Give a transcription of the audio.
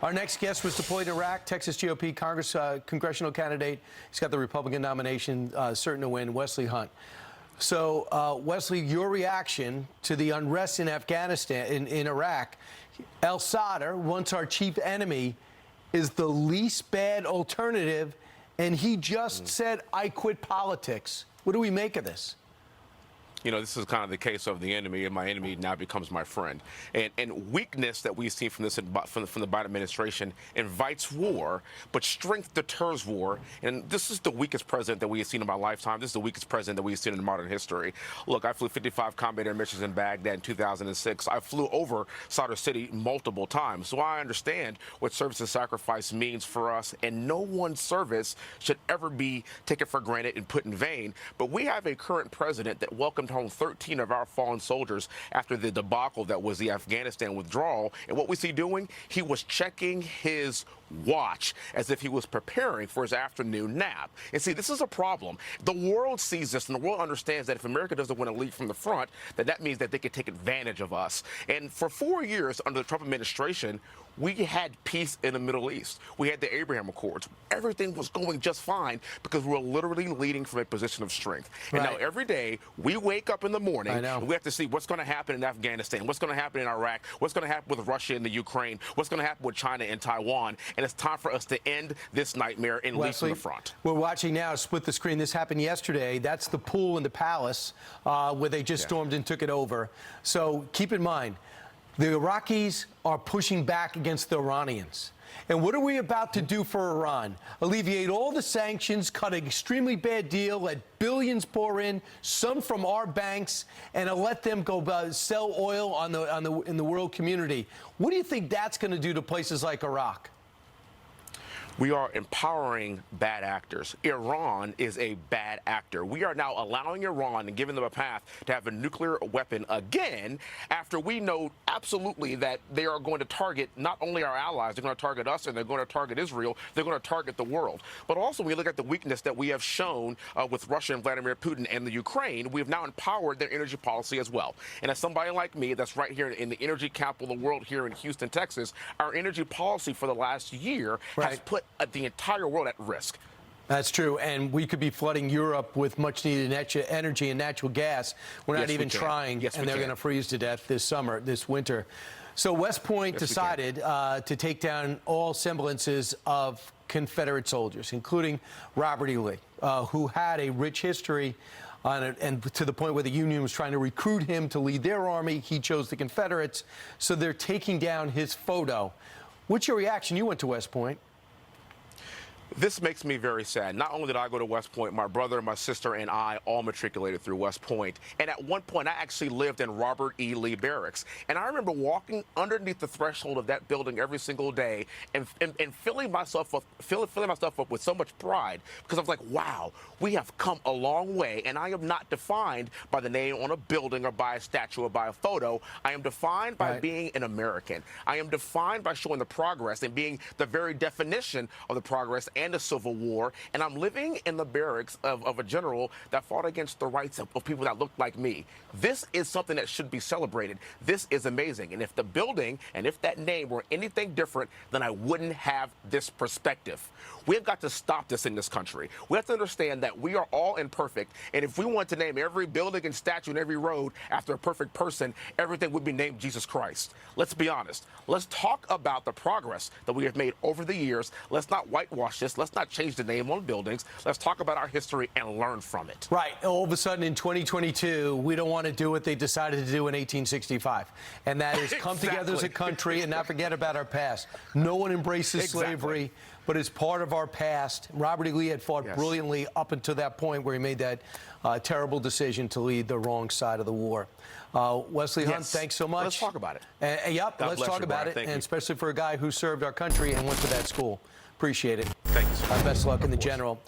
Our next guest was deployed to Iraq, Texas GOP congressional candidate. He's got the Republican nomination certain to win, Wesley Hunt. So, Wesley, your reaction to the unrest in Afghanistan, in Iraq. al-Sadr, once our chief enemy, is the least bad alternative, and he just said, I quit politics. What do we make of this? You know, this is kind of the case of the enemy, and my enemy now becomes my friend. And weakness that we've seen from the Biden administration invites war, but strength deters war. And this is the weakest president that we have seen in my lifetime. This is the weakest president that we've seen in modern history. Look, I flew 55 combat air missions in Baghdad in 2006. I flew over Sadr City multiple times, so I understand what service and sacrifice means for us, and no one service should ever be taken for granted and put in vain. But we have a current president that welcomed home 13 of our fallen soldiers after the debacle that was the Afghanistan withdrawal. And what was he doing? He was checking his watch as if he was preparing for his afternoon nap. And see, this is a problem. The world sees this, and the world understands that if America doesn't want to lead from the front, that means that they can take advantage of us. And for 4 years under the Trump administration, we had peace in the Middle East. We had the Abraham Accords. Everything was going just fine because we were literally leading from a position of strength. And now every day we wake up in the morning and we have to see what's going to happen in Afghanistan, what's going to happen in Iraq, what's going to happen with Russia and the Ukraine, what's going to happen with China and Taiwan. And it's time for us to end this nightmare and lead from the front. We're watching now, split the screen. This happened yesterday. That's the pool in the palace where they just stormed and took it over. So keep in mind, the Iraqis are pushing back against the Iranians. And what are we about to do for Iran? Alleviate all the sanctions, cut an extremely bad deal, let billions pour in, some from our banks, and let them go sell oil in the world community. What do you think that's going to do to places like Iraq? We are empowering bad actors. Iran is a bad actor. We are now allowing Iran and giving them a path to have a nuclear weapon again after we know absolutely that they are going to target not only our allies, they're going to target us, and they're going to target Israel, they're going to target the world. But also, we look at the weakness that we have shown with Russia and Vladimir Putin and the Ukraine. We have now empowered their energy policy as well. And as somebody like me that's right here in the energy capital of the world here in Houston, Texas, our energy policy for the last year has put the entire world at risk. That's true, and we could be flooding Europe with much-needed energy and natural gas. We're not even trying, and they're going to freeze to death this winter. So West Point decided to take down all semblances of Confederate soldiers, including Robert E. Lee, who had a rich history on it, and to the point where the Union was trying to recruit him to lead their army. He chose the Confederates, so they're taking down his photo. What's your reaction? You went to West Point. This makes me very sad. Not only did I go to West Point, my brother, my sister, and I all matriculated through West Point. And at one point, I actually lived in Robert E. Lee Barracks. And I remember walking underneath the threshold of that building every single day and filling myself up with so much pride, because I was like, wow, we have come a long way. And I am not defined by the name on a building or by a statue or by a photo. I am defined by being an American. I am defined by showing the progress and being the very definition of the progress and the Civil War, and I'm living in the barracks of a general that fought against the rights of people that looked like me. This is something that should be celebrated. This is amazing, and if the building and if that name were anything different, then I wouldn't have this perspective. We've got to stop this in this country. We have to understand that we are all imperfect, and if we want to name every building and statue and every road after a perfect person, everything would be named Jesus Christ. Let's be honest. Let's talk about the progress that we have made over the years. Let's not whitewash this. Let's not change the name on buildings. Let's talk about our history and learn from it. Right. All of a sudden in 2022, we don't want to do what they decided to do in 1865. And that is come together as a country and not forget about our past. No one embraces slavery, but it's part of our past. Robert E. Lee had fought brilliantly up until that point where he made that terrible decision to lead the wrong side of the war. Wesley Hunt, thanks so much. Let's talk about it. Let's talk about it, and especially for a guy who served our country and went to that school. Appreciate it. Thanks. Best luck in the general.